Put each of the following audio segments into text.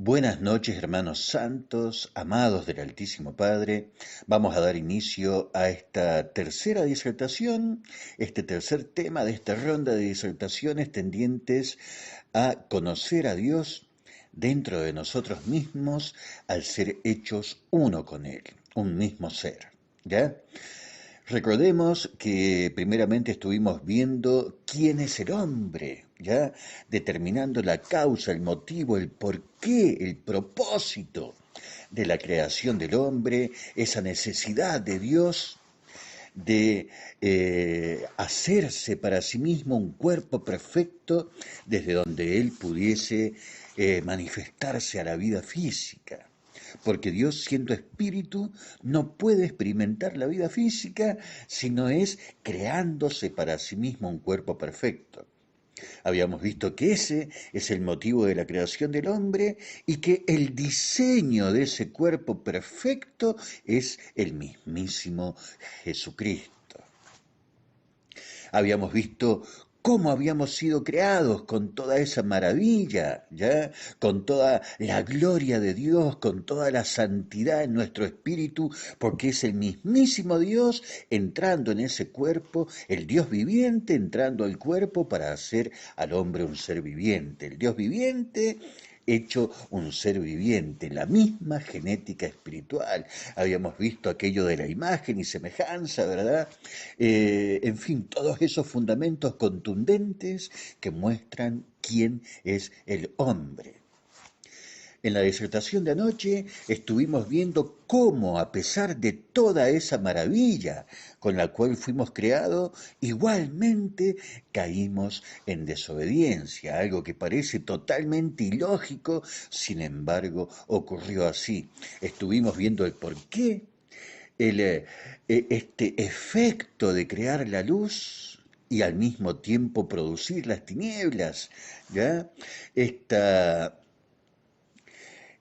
Buenas noches, hermanos santos, amados del Altísimo Padre. Vamos a dar inicio a esta tercera disertación, este tercer tema de esta ronda de disertaciones tendientes a conocer a Dios dentro de nosotros mismos al ser hechos uno con Él, un mismo ser. ¿Ya? Recordemos que primeramente estuvimos viendo quién es el hombre, ¿ya? Determinando la causa, el motivo, el porqué, el propósito de la creación del hombre, esa necesidad de Dios de hacerse para sí mismo un cuerpo perfecto desde donde él pudiese manifestarse a la vida física. Porque Dios, siendo espíritu, no puede experimentar la vida física si no es creándose para sí mismo un cuerpo perfecto. Habíamos visto que ese es el motivo de la creación del hombre y que el diseño de ese cuerpo perfecto es el mismísimo Jesucristo. Habíamos visto cómo habíamos sido creados con toda esa maravilla, ¿ya? Con toda la gloria de Dios, con toda la santidad en nuestro espíritu, porque es el mismísimo Dios entrando en ese cuerpo, el Dios viviente entrando al cuerpo para hacer al hombre un ser viviente. El Dios viviente hecho un ser viviente, la misma genética espiritual. Habíamos visto aquello de la imagen y semejanza, ¿verdad? En fin, todos esos fundamentos contundentes que muestran quién es el hombre. En la disertación de anoche estuvimos viendo cómo, a pesar de toda esa maravilla con la cual fuimos creados, igualmente caímos en desobediencia, algo que parece totalmente ilógico, sin embargo ocurrió así. Estuvimos viendo el porqué, este efecto de crear la luz y al mismo tiempo producir las tinieblas, ¿ya? Esta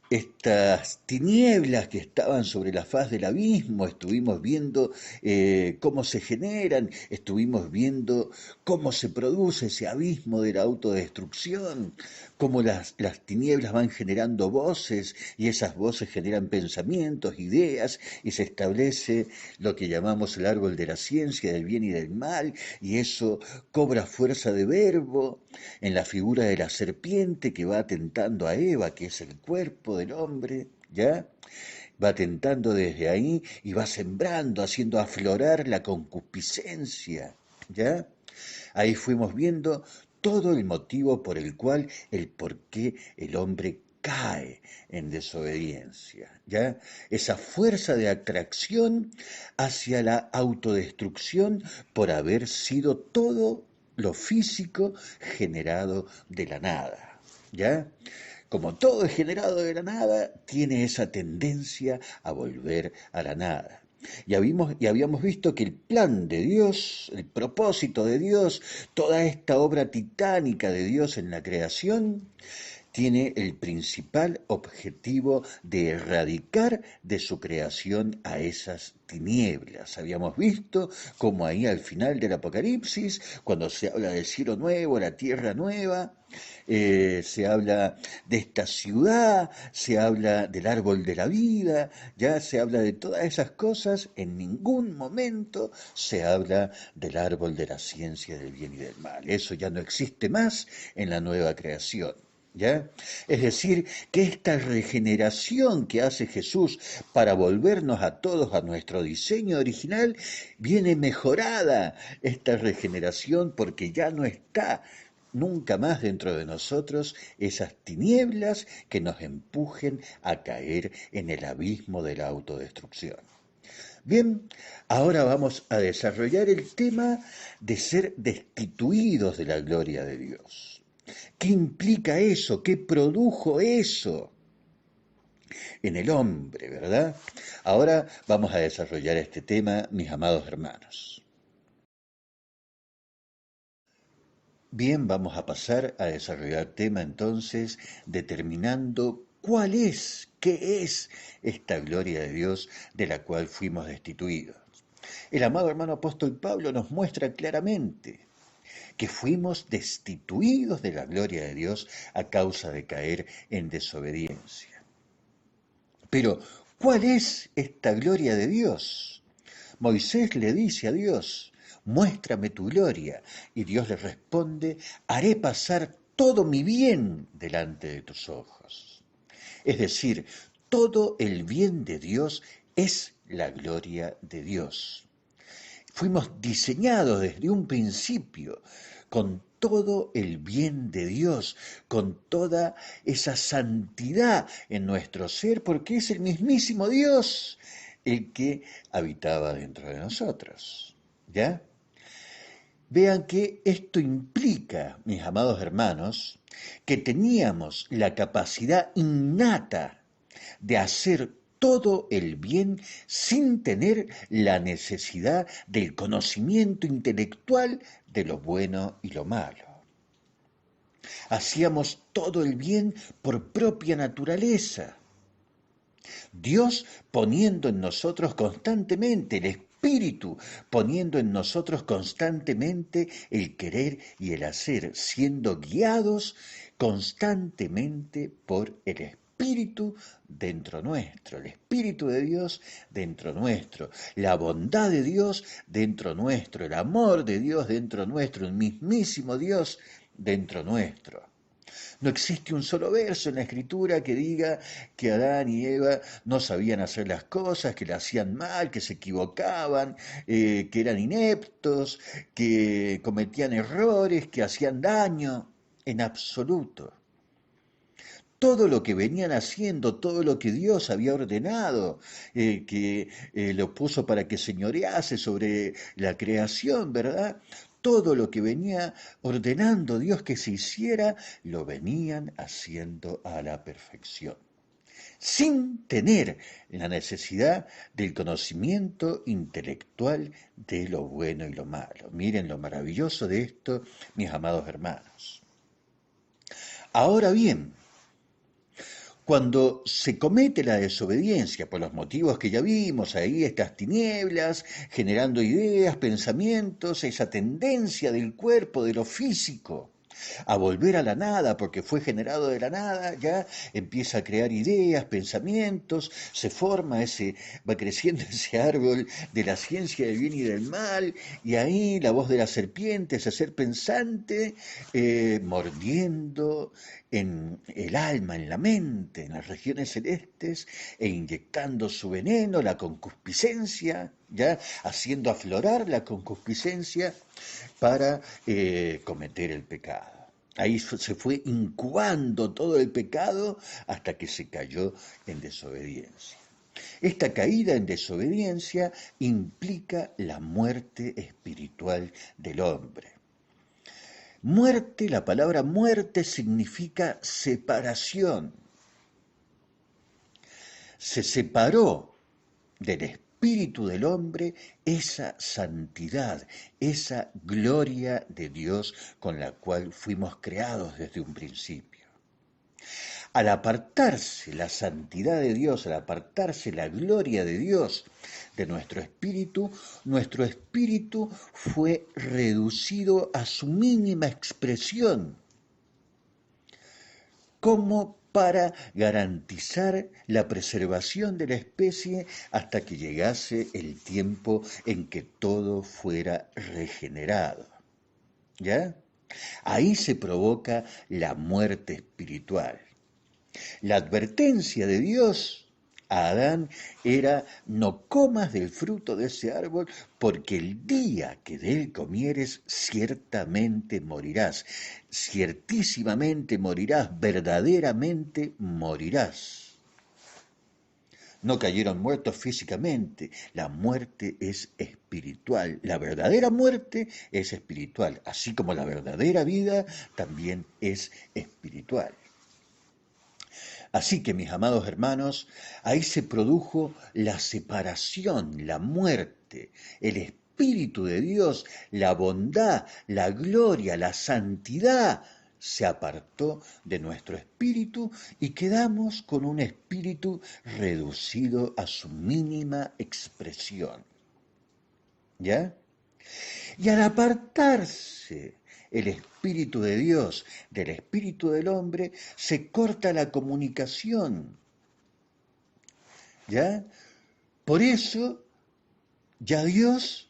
estas tinieblas que estaban sobre la faz del abismo, estuvimos viendo cómo se generan, estuvimos viendo cómo se produce ese abismo de la autodestrucción, cómo las tinieblas van generando voces y esas voces generan pensamientos, ideas y se establece lo que llamamos el árbol de la ciencia del bien y del mal y eso cobra fuerza de verbo en la figura de la serpiente que va tentando a Eva, que es el cuerpo del hombre, ¿ya? Va tentando desde ahí y va sembrando, haciendo aflorar la concupiscencia, ¿ya? Ahí fuimos viendo todo el motivo por el cual, el por qué el hombre cae en desobediencia, ¿ya? Esa fuerza de atracción hacia la autodestrucción por haber sido todo lo físico generado de la nada, ¿ya? Como todo es generado de la nada, tiene esa tendencia a volver a la nada. Y habíamos visto que el plan de Dios, el propósito de Dios, toda esta obra titánica de Dios en la creación, tiene el principal objetivo de erradicar de su creación a esas tinieblas. Habíamos visto cómo ahí al final del Apocalipsis, cuando se habla del cielo nuevo, la tierra nueva, se habla de esta ciudad, se habla del árbol de la vida, ya se habla de todas esas cosas, en ningún momento se habla del árbol de la ciencia del bien y del mal. Eso ya no existe más en la nueva creación. ¿Ya? Es decir, que esta regeneración que hace Jesús para volvernos a todos a nuestro diseño original viene mejorada esta regeneración porque ya no está nunca más dentro de nosotros esas tinieblas que nos empujen a caer en el abismo de la autodestrucción. Bien, ahora vamos a desarrollar el tema de ser destituidos de la gloria de Dios. ¿Qué implica eso? ¿Qué produjo eso en el hombre, verdad? Ahora vamos a desarrollar este tema, mis amados hermanos. Bien, vamos a pasar a desarrollar tema entonces, determinando cuál es, qué es esta gloria de Dios de la cual fuimos destituidos. El amado hermano apóstol Pablo nos muestra claramente. que fuimos destituidos de la gloria de Dios a causa de caer en desobediencia. Pero, ¿cuál es esta gloria de Dios? Moisés le dice a Dios, muéstrame tu gloria. Y Dios le responde, haré pasar todo mi bien delante de tus ojos. Es decir, todo el bien de Dios es la gloria de Dios. Fuimos diseñados desde un principio con todo el bien de Dios, con toda esa santidad en nuestro ser, porque es el mismísimo Dios el que habitaba dentro de nosotros. ¿Ya? Vean que esto implica, mis amados hermanos, que teníamos la capacidad innata de hacer todo el bien sin tener la necesidad del conocimiento intelectual de lo bueno y lo malo. Hacíamos todo el bien por propia naturaleza. Dios poniendo en nosotros constantemente el espíritu, poniendo en nosotros constantemente el querer y el hacer, siendo guiados constantemente por el espíritu dentro nuestro, el espíritu de Dios dentro nuestro, la bondad de Dios dentro nuestro, el amor de Dios dentro nuestro, el mismísimo Dios dentro nuestro. No existe un solo verso en la Escritura que diga que Adán y Eva no sabían hacer las cosas, que las hacían mal, que se equivocaban, que eran ineptos, que cometían errores, que hacían daño. En absoluto. Todo lo que venían haciendo, todo lo que Dios había ordenado, que lo puso para que señorease sobre la creación, ¿verdad? Todo lo que venía ordenando Dios que se hiciera, lo venían haciendo a la perfección, sin tener la necesidad del conocimiento intelectual de lo bueno y lo malo. Miren lo maravilloso de esto, mis amados hermanos. Ahora bien, cuando se comete la desobediencia por los motivos que ya vimos ahí, estas tinieblas, generando ideas, pensamientos, esa tendencia del cuerpo, de lo físico, a volver a la nada, porque fue generado de la nada, ya empieza a crear ideas, pensamientos, se forma va creciendo ese árbol de la ciencia del bien y del mal, y ahí la voz de la serpiente, ese ser pensante, mordiendo en el alma, en la mente, en las regiones celestes, e inyectando su veneno, la concupiscencia, ya haciendo aflorar la concupiscencia para cometer el pecado. Ahí se fue incubando todo el pecado hasta que se cayó en desobediencia. Esta caída en desobediencia implica la muerte espiritual del hombre. Muerte, la palabra muerte significa separación. Se separó del espíritu del hombre esa santidad, esa gloria de Dios con la cual fuimos creados desde un principio. Al apartarse la santidad de Dios, al apartarse la gloria de Dios de nuestro espíritu fue reducido a su mínima expresión, como para garantizar la preservación de la especie hasta que llegase el tiempo en que todo fuera regenerado. ¿Ya? Ahí se provoca la muerte espiritual. La advertencia de Dios a Adán era: no comas del fruto de ese árbol, porque el día que de él comieres ciertamente morirás, ciertísimamente morirás, verdaderamente morirás. No cayeron muertos físicamente, la muerte es espiritual, la verdadera muerte es espiritual, así como la verdadera vida también es espiritual. Así que, mis amados hermanos, ahí se produjo la separación, la muerte, el Espíritu de Dios, la bondad, la gloria, la santidad se apartó de nuestro espíritu y quedamos con un espíritu reducido a su mínima expresión. ¿Ya? Y al apartarse el Espíritu de Dios del Espíritu del hombre, se corta la comunicación. ¿Ya? Por eso ya Dios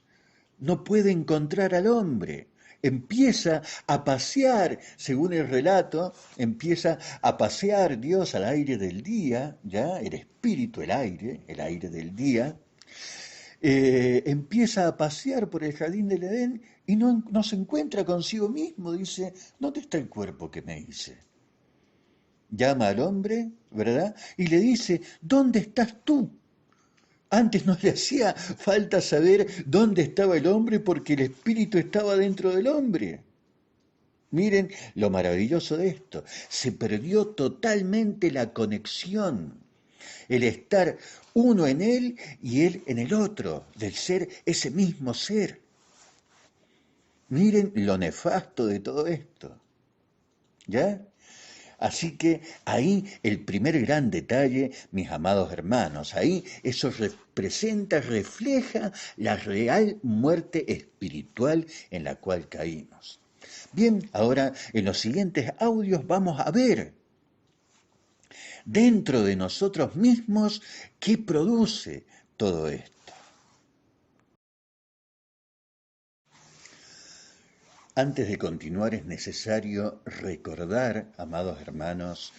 no puede encontrar al hombre. Empieza a pasear, según el relato, empieza a pasear Dios al aire del día, ya, el espíritu, el aire del día, empieza a pasear por el jardín del Edén y no se encuentra consigo mismo. Dice, ¿dónde está el cuerpo que me hice? Llama al hombre, ¿verdad? Y le dice, ¿dónde estás tú? Antes no le hacía falta saber dónde estaba el hombre porque el espíritu estaba dentro del hombre. Miren lo maravilloso de esto. Se perdió totalmente la conexión, el estar uno en él y él en el otro, del ser ese mismo ser. Miren lo nefasto de todo esto. ¿Ya? Así que ahí el primer gran detalle, mis amados hermanos, ahí eso representa, refleja la real muerte espiritual en la cual caímos. Bien, ahora en los siguientes audios vamos a ver dentro de nosotros mismos qué produce todo esto. Antes de continuar es necesario recordar, amados hermanos,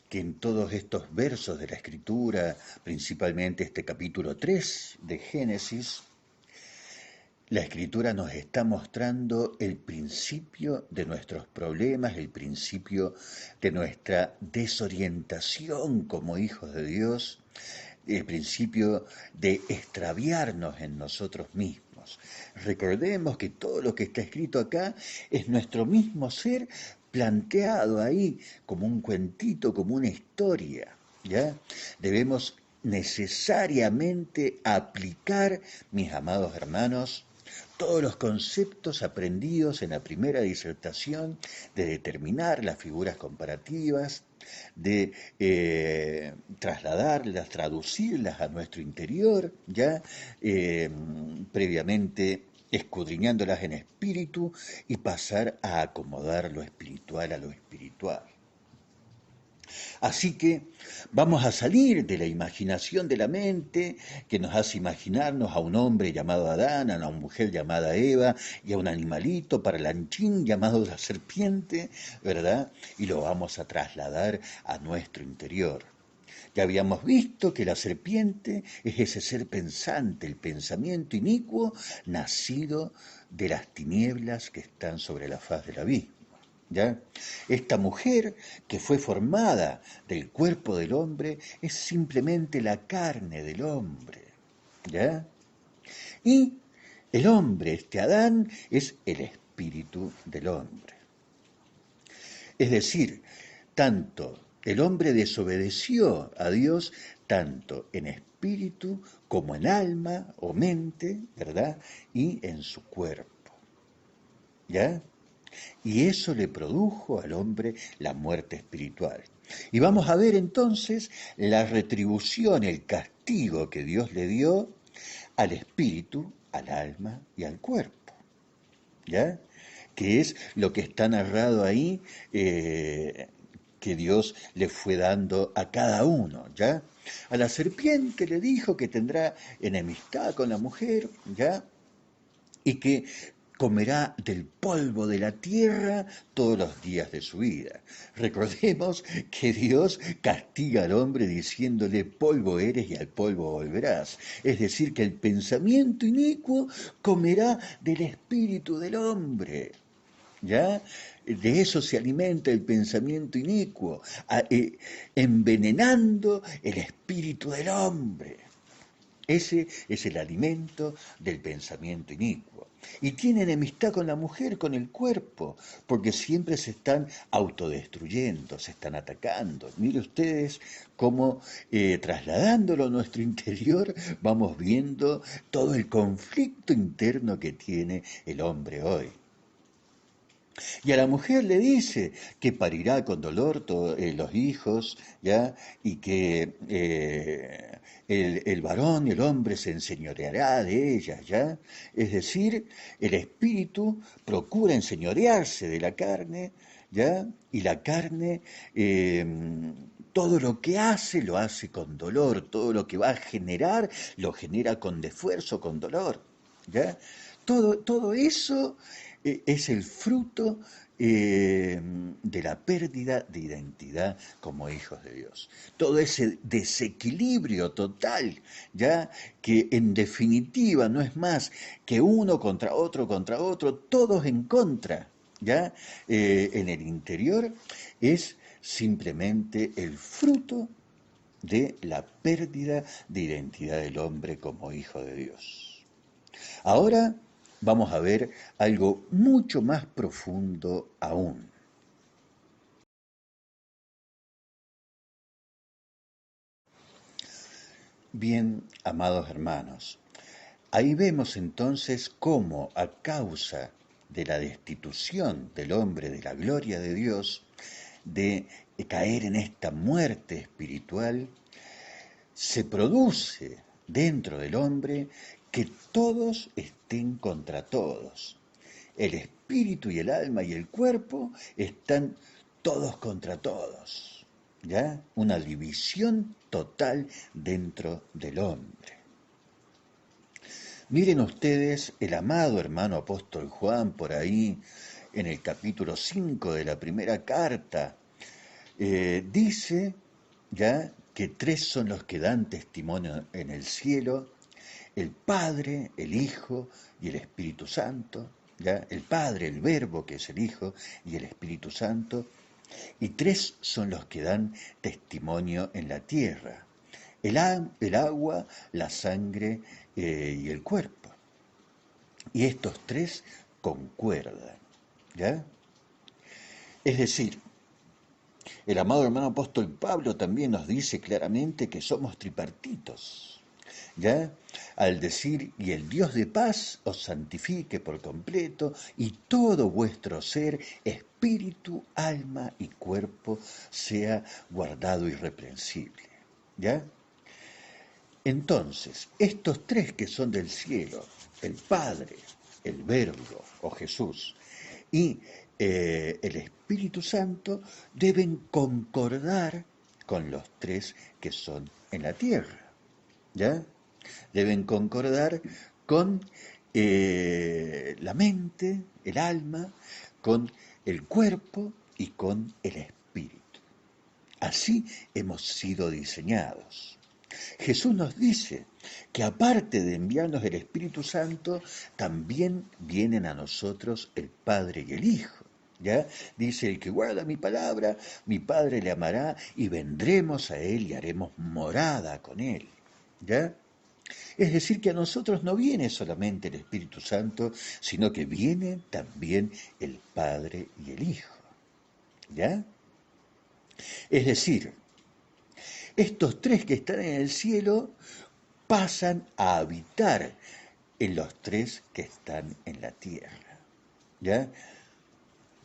que en todos estos versos de la Escritura, principalmente este capítulo 3 de Génesis, la Escritura nos está mostrando el principio de nuestros problemas, el principio de nuestra desorientación como hijos de Dios, el principio de extraviarnos en nosotros mismos. Recordemos que todo lo que está escrito acá es nuestro mismo ser planteado ahí como un cuentito, como una historia, ¿ya? Debemos necesariamente aplicar, mis amados hermanos, todos los conceptos aprendidos en la primera disertación de determinar las figuras comparativas, de trasladarlas, traducirlas a nuestro interior, ya previamente escudriñándolas en espíritu y pasar a acomodar lo espiritual a lo espiritual. Así que vamos a salir de la imaginación de la mente que nos hace imaginarnos a un hombre llamado Adán, a una mujer llamada Eva y a un animalito parlanchín llamado la serpiente, ¿verdad? Y lo vamos a trasladar a nuestro interior. Ya habíamos visto que la serpiente es ese ser pensante, el pensamiento inicuo nacido de las tinieblas que están sobre la faz del abismo. ¿Ya? Esta mujer que fue formada del cuerpo del hombre es simplemente la carne del hombre. ¿Ya? Y el hombre, este Adán, es el espíritu del hombre. Es decir, tanto el hombre desobedeció a Dios, tanto en espíritu como en alma o mente, ¿verdad? Y en su cuerpo. ¿Ya? Y eso le produjo al hombre la muerte espiritual. Y vamos a ver entonces la retribución, el castigo que Dios le dio al espíritu, al alma y al cuerpo. ¿Ya? Que es lo que está narrado ahí, que Dios le fue dando a cada uno, ¿ya? A la serpiente le dijo que tendrá enemistad con la mujer, ¿ya? Y que comerá del polvo de la tierra todos los días de su vida. Recordemos que Dios castiga al hombre diciéndole polvo eres y al polvo volverás. Es decir, que el pensamiento inicuo comerá del espíritu del hombre. ¿Ya? De eso se alimenta el pensamiento inicuo, envenenando el espíritu del hombre. Ese es el alimento del pensamiento inicuo. Y tiene enemistad con la mujer, con el cuerpo, porque siempre se están autodestruyendo, se están atacando. Mire ustedes cómo trasladándolo a nuestro interior vamos viendo todo el conflicto interno que tiene el hombre hoy. Y a la mujer le dice que parirá con dolor los hijos, ¿ya? Y que el varón, el hombre, se enseñoreará de ellas, ¿ya? Es decir, el espíritu procura enseñorearse de la carne, ¿ya? Y la carne, todo lo que hace, lo hace con dolor, todo lo que va a generar, lo genera con esfuerzo, con dolor, ¿ya? Todo eso es el fruto de la pérdida de identidad como hijos de Dios. Todo ese desequilibrio total, ya que en definitiva no es más que uno contra otro, todos en contra, ya en el interior es simplemente el fruto de la pérdida de identidad del hombre como hijo de Dios. Ahora vamos a ver algo mucho más profundo aún. Bien, amados hermanos, ahí vemos entonces cómo a causa de la destitución del hombre de la gloria de Dios, de caer en esta muerte espiritual, se produce dentro del hombre que todos estén contra todos. El espíritu y el alma y el cuerpo están todos contra todos. ¿Ya? Una división total dentro del hombre. Miren ustedes el amado hermano apóstol Juan por ahí en el capítulo 5 de la primera carta. Dice ya que tres son los que dan testimonio en el cielo: el Padre, el Hijo y el Espíritu Santo. ¿Ya? El Padre, el Verbo, que es el Hijo, y el Espíritu Santo. Y tres son los que dan testimonio en la tierra: el agua, la sangre y el cuerpo. Y estos tres concuerdan. ¿Ya? Es decir, el amado hermano apóstol Pablo también nos dice claramente que somos tripartitos, ¿ya? Al decir: y el Dios de paz os santifique por completo, y todo vuestro ser, espíritu, alma y cuerpo, sea guardado irreprensible, ¿ya? Entonces, estos tres que son del cielo, el Padre, el Verbo o Jesús y el Espíritu Santo, deben concordar con los tres que son en la tierra, ¿ya? Deben concordar con la mente, el alma, con el cuerpo y con el espíritu. Así hemos sido diseñados. Jesús nos dice que aparte de enviarnos el Espíritu Santo, también vienen a nosotros el Padre y el Hijo. ¿Ya? Dice: el que guarda mi palabra, mi Padre le amará, y vendremos a él y haremos morada con él. ¿Ya? Es decir, que a nosotros no viene solamente el Espíritu Santo, sino que viene también el Padre y el Hijo. ¿Ya? Es decir, estos tres que están en el cielo pasan a habitar en los tres que están en la tierra. ¿Ya?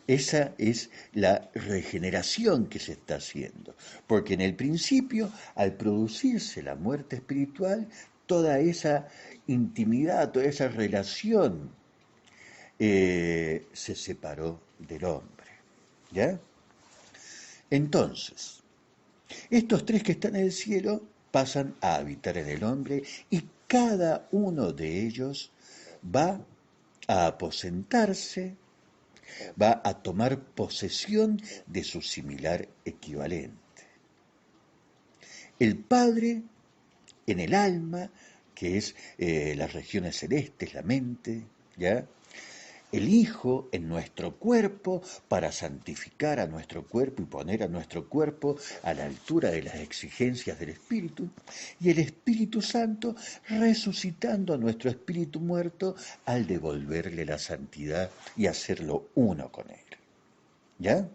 Esa es la regeneración que se está haciendo, porque en el principio, al producirse la muerte espiritual, toda esa intimidad, toda esa relación se separó del hombre. ¿Ya? Entonces, estos tres que están en el cielo pasan a habitar en el hombre, y cada uno de ellos va a aposentarse, va a tomar posesión de su similar equivalente. El Padre en el alma, que es las regiones celestes, la mente, ¿ya? El Hijo en nuestro cuerpo, para santificar a nuestro cuerpo y poner a nuestro cuerpo a la altura de las exigencias del Espíritu, y el Espíritu Santo resucitando a nuestro espíritu muerto al devolverle la santidad y hacerlo uno con él. ¿Ya?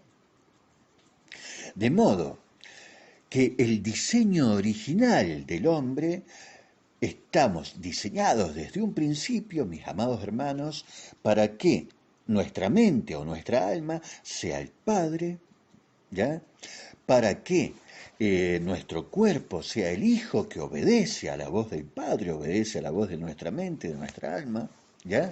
De modo que el diseño original del hombre, estamos diseñados desde un principio, mis amados hermanos, ¿para qué? nuestra mente o nuestra alma sea el Padre, ¿ya? Para que nuestro cuerpo sea el Hijo que obedece a la voz del Padre, obedece a la voz de nuestra mente, de nuestra alma, ¿ya?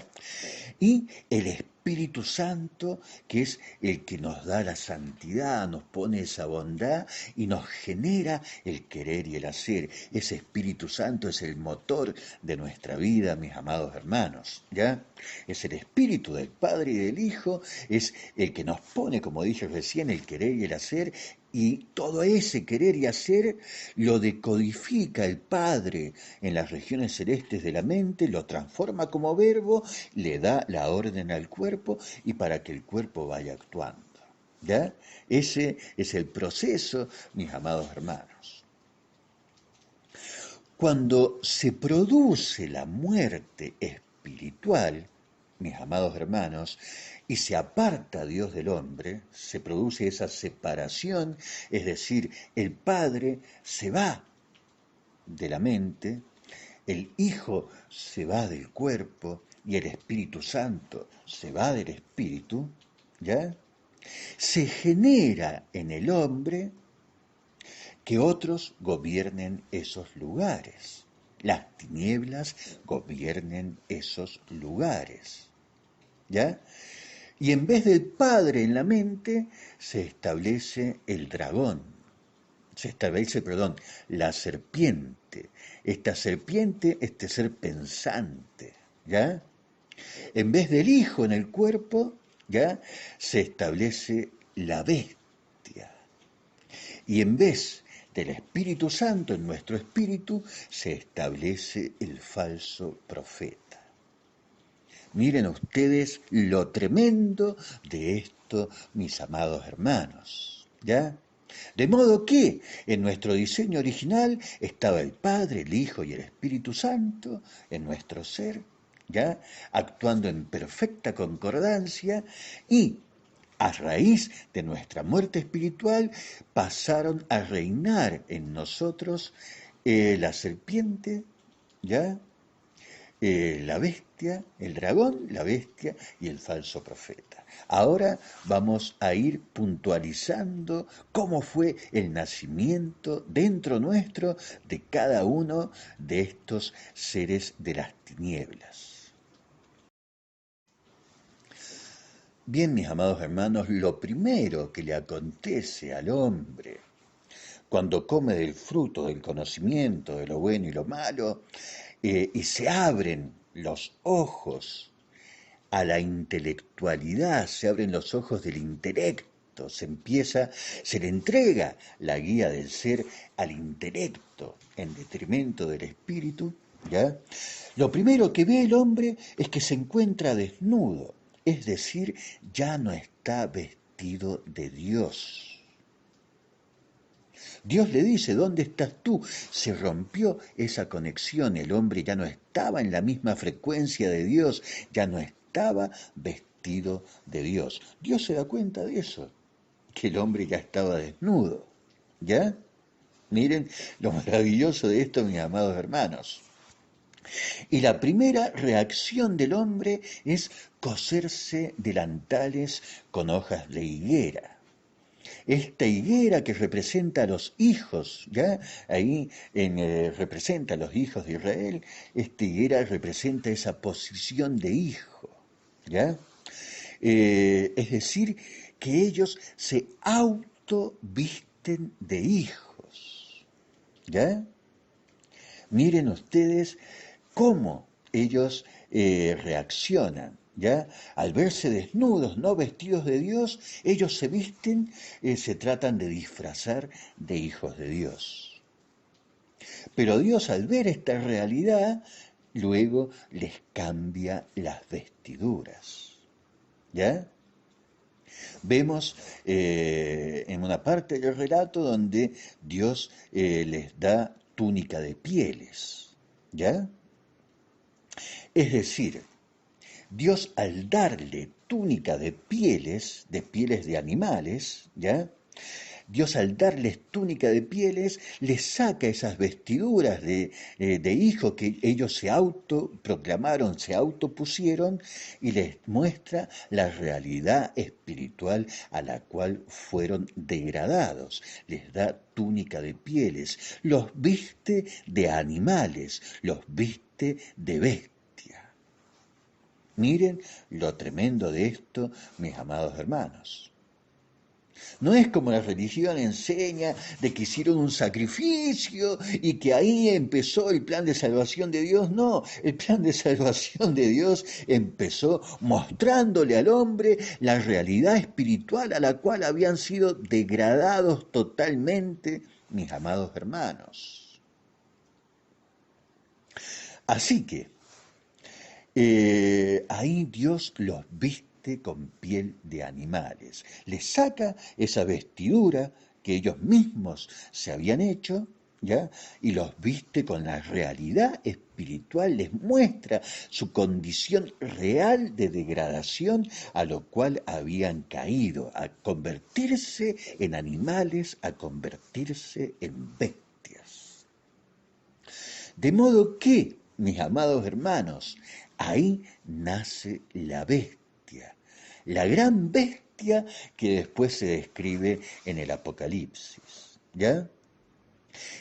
Y el Espíritu Santo, que es el que nos da la santidad, nos pone esa bondad y nos genera el querer y el hacer. Ese Espíritu Santo es el motor de nuestra vida, mis amados hermanos, ¿ya? Es el Espíritu del Padre y del Hijo, es el que nos pone, como dije recién, el querer y el hacer, y todo ese querer y hacer lo decodifica el Padre en las regiones celestes de la mente, lo transforma como verbo, le da la orden al cuerpo y para que el cuerpo vaya actuando. ¿Ya? Ese es el proceso, mis amados hermanos. Cuando se produce la muerte espiritual, mis amados hermanos, y se aparta Dios del hombre, se produce esa separación, es decir, el Padre se va de la mente, el Hijo se va del cuerpo y el Espíritu Santo se va del Espíritu, ¿ya? Se genera en el hombre que otros gobiernen esos lugares. Las tinieblas gobiernen esos lugares. ¿Ya? Y en vez del Padre en la mente, se establece el dragón. Se establece, perdón, la serpiente. Esta serpiente, este ser pensante. ¿Ya? En vez del Hijo en el cuerpo, ¿ya? Se establece la bestia. Y en vez del Espíritu Santo en nuestro espíritu, se establece el falso profeta. Miren ustedes lo tremendo de esto, mis amados hermanos, ¿ya? De modo que en nuestro diseño original estaba el Padre, el Hijo y el Espíritu Santo en nuestro ser, ¿ya? Actuando en perfecta concordancia y a raíz de nuestra muerte espiritual, pasaron a reinar en nosotros la serpiente, ¿ya? La bestia, el dragón, la bestia y el falso profeta. Ahora vamos a ir puntualizando cómo fue el nacimiento dentro nuestro de cada uno de estos seres de las tinieblas. Bien, mis amados hermanos, lo primero que le acontece al hombre cuando come del fruto del conocimiento de lo bueno y lo malo, y se abren los ojos a la intelectualidad, se abren los ojos del intelecto, se le entrega la guía del ser al intelecto en detrimento del espíritu, ¿ya? Lo primero que ve el hombre es que se encuentra desnudo, es decir, ya no está vestido de Dios. Dios le dice, ¿dónde estás tú? Se rompió esa conexión, el hombre ya no estaba en la misma frecuencia de Dios, ya no estaba vestido de Dios. Dios se da cuenta de eso, que el hombre ya estaba desnudo, ¿ya? Miren lo maravilloso de esto, mis amados hermanos. Y la primera reacción del hombre es coserse delantales con hojas de higuera. Esta higuera que representa a los hijos, ¿ya? Ahí representa a los hijos de Israel, esta higuera representa esa posición de hijo, ¿ya? Es decir, que ellos se autovisten de hijos, ¿ya? Miren ustedes cómo ellos reaccionan, ¿ya? Al verse desnudos, no vestidos de Dios, ellos se visten, se tratan de disfrazar de hijos de Dios. Pero Dios, al ver esta realidad, luego les cambia las vestiduras, ¿ya? Vemos en una parte del relato donde Dios les da túnica de pieles, ¿ya? Es decir, Dios al darle túnica de pieles de animales, ¿ya? Dios al darles túnica de pieles, les saca esas vestiduras de hijo que ellos se autoproclamaron, se autopusieron y les muestra la realidad espiritual a la cual fueron degradados. Les da túnica de pieles, los viste de animales, los viste de bestias. Miren lo tremendo de esto, mis amados hermanos. No es como la religión enseña de que hicieron un sacrificio y que ahí empezó el plan de salvación de Dios. No, el plan de salvación de Dios empezó mostrándole al hombre la realidad espiritual a la cual habían sido degradados totalmente, mis amados hermanos. Así que ahí Dios los viste con piel de animales, les saca esa vestidura que ellos mismos se habían hecho, ¿ya? Y los viste con la realidad espiritual, les muestra su condición real de degradación a lo cual habían caído, a convertirse en animales, a convertirse en bestias. De modo que, mis amados hermanos, ahí nace la bestia, la gran bestia que después se describe en el Apocalipsis, ¿ya?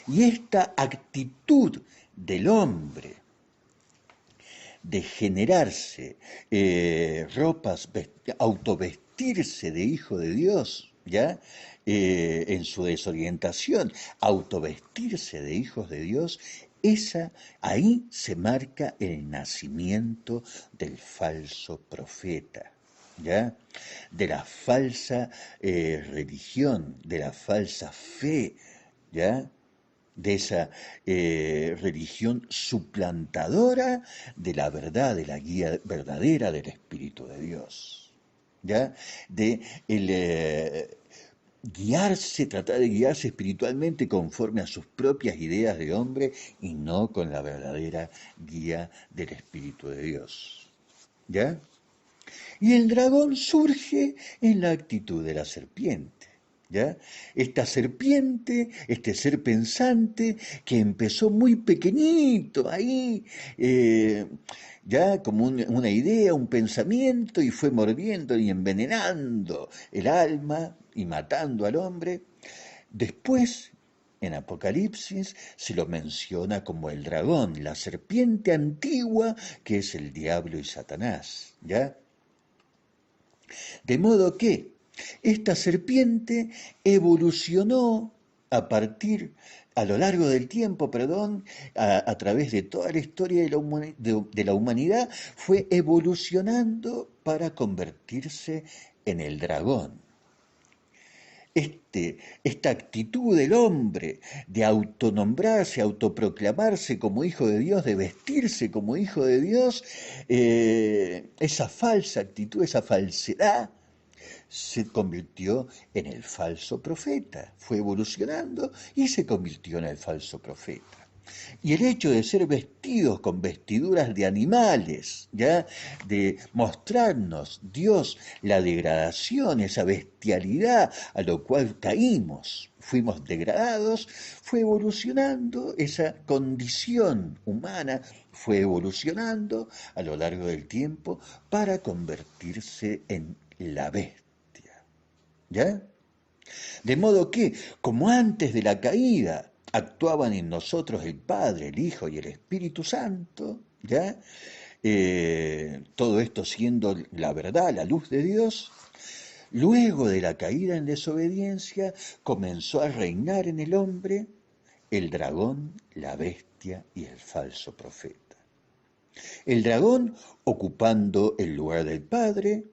Y esta actitud del hombre de generarse ropas, autovestirse de hijo de Dios, ¿ya? En su desorientación, autovestirse de hijos de Dios, ahí se marca el nacimiento del falso profeta, ¿ya? De la falsa religión, de la falsa fe, ¿ya? De esa religión suplantadora de la verdad, de la guía verdadera del Espíritu de Dios, ¿ya? De guiarse, tratar de guiarse espiritualmente conforme a sus propias ideas de hombre y no con la verdadera guía del Espíritu de Dios, ¿ya? Y el dragón surge en la actitud de la serpiente, ¿ya? Esta serpiente, este ser pensante que empezó muy pequeñito ahí, ya como una idea, un pensamiento, y fue mordiendo y envenenando el alma y matando al hombre. Después, en Apocalipsis, se lo menciona como el dragón, la serpiente antigua que es el diablo y Satanás, ¿ya? De modo que esta serpiente evolucionó a lo largo del tiempo, perdón, a través de toda la historia de la humanidad, fue evolucionando para convertirse en el dragón. Esta actitud del hombre de autonombrarse, autoproclamarse como hijo de Dios, de vestirse como hijo de Dios, esa falsa actitud, esa falsedad, se convirtió en el falso profeta, fue evolucionando y se convirtió en el falso profeta. Y el hecho de ser vestidos con vestiduras de animales, ¿ya? De mostrarnos Dios la degradación, esa bestialidad a lo cual caímos, fuimos degradados, fue evolucionando, esa condición humana fue evolucionando a lo largo del tiempo para convertirse en la bestia. ¿Ya? De modo que, como antes de la caída actuaban en nosotros el Padre, el Hijo y el Espíritu Santo, ¿ya? Todo esto siendo la verdad, la luz de Dios, luego de la caída en desobediencia comenzó a reinar en el hombre el dragón, la bestia y el falso profeta. El dragón ocupando el lugar del Padre,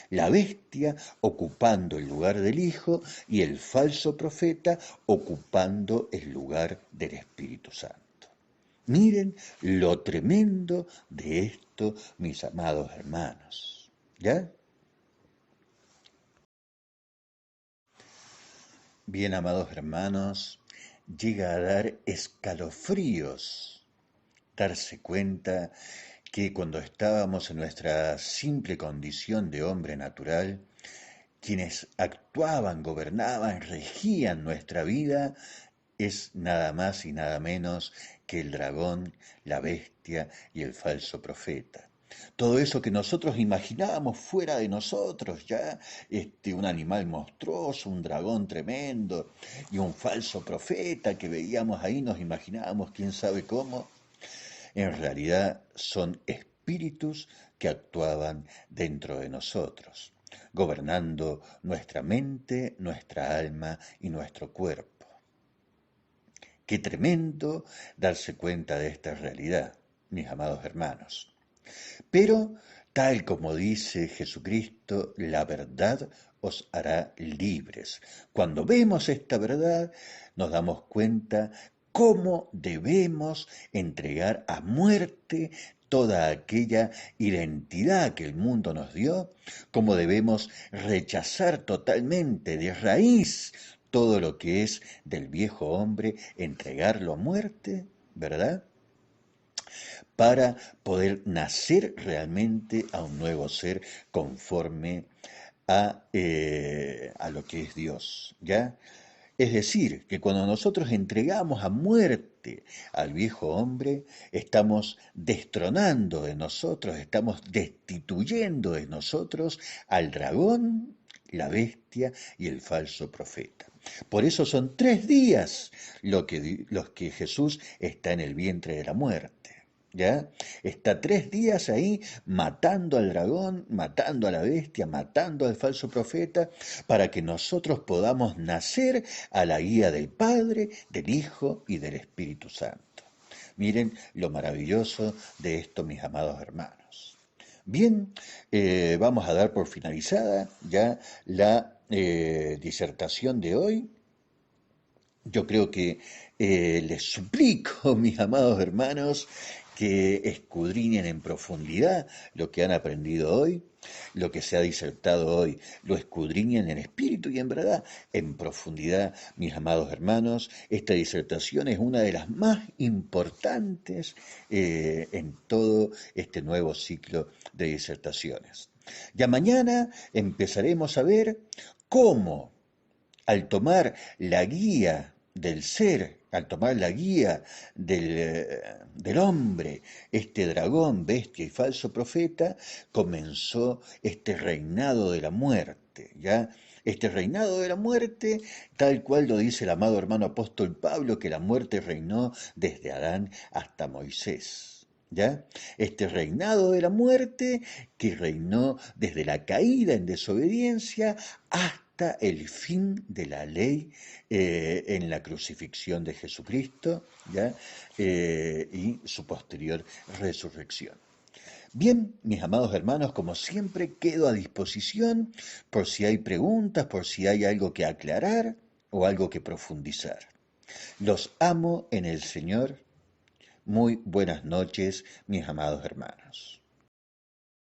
la bestia ocupando el lugar del Hijo y el falso profeta ocupando el lugar del Espíritu Santo. Miren lo tremendo de esto, mis amados hermanos. ¿Ya? Bien, amados hermanos, llega a dar escalofríos darse cuenta que cuando estábamos en nuestra simple condición de hombre natural, quienes actuaban, gobernaban, regían nuestra vida, es nada más y nada menos que el dragón, la bestia y el falso profeta. Todo eso que nosotros imaginábamos fuera de nosotros, ya, un animal monstruoso, un dragón tremendo y un falso profeta que veíamos ahí, nos imaginábamos quién sabe cómo, en realidad son espíritus que actuaban dentro de nosotros, gobernando nuestra mente, nuestra alma y nuestro cuerpo. Qué tremendo darse cuenta de esta realidad, mis amados hermanos. Pero, tal como dice Jesucristo, la verdad os hará libres. Cuando vemos esta verdad, nos damos cuenta cómo debemos entregar a muerte toda aquella identidad que el mundo nos dio, cómo debemos rechazar totalmente de raíz todo lo que es del viejo hombre, entregarlo a muerte, ¿verdad? Para poder nacer realmente a un nuevo ser conforme a lo que es Dios, ¿ya? Es decir, que cuando nosotros entregamos a muerte al viejo hombre, estamos destronando de nosotros, estamos destituyendo de nosotros al dragón, la bestia y el falso profeta. Por eso son 3 días los que Jesús está en el vientre de la muerte. ¿Ya? Está 3 días ahí matando al dragón, matando a la bestia, matando al falso profeta, para que nosotros podamos nacer a la guía del Padre, del Hijo y del Espíritu Santo. Miren lo maravilloso de esto, mis amados hermanos. Bien, vamos a dar por finalizada ya la disertación de hoy. Yo creo que les suplico, mis amados hermanos, que escudriñen en profundidad lo que han aprendido hoy, lo que se ha disertado hoy, lo escudriñen en espíritu y en verdad, en profundidad, mis amados hermanos. Esta disertación es una de las más importantes en todo este nuevo ciclo de disertaciones. Ya mañana empezaremos a ver cómo, al tomar la guía del ser, al tomar la guía del hombre, este dragón, bestia y falso profeta, comenzó este reinado de la muerte, ¿ya? Este reinado de la muerte, tal cual lo dice el amado hermano apóstol Pablo, que la muerte reinó desde Adán hasta Moisés. ¿Ya? Este reinado de la muerte que reinó desde la caída en desobediencia hasta el fin de la ley en la crucifixión de Jesucristo, ¿ya? Y su posterior resurrección. Bien, mis amados hermanos, como siempre, quedo a disposición por si hay preguntas, por si hay algo que aclarar o algo que profundizar. Los amo en el Señor. Muy buenas noches, mis amados hermanos.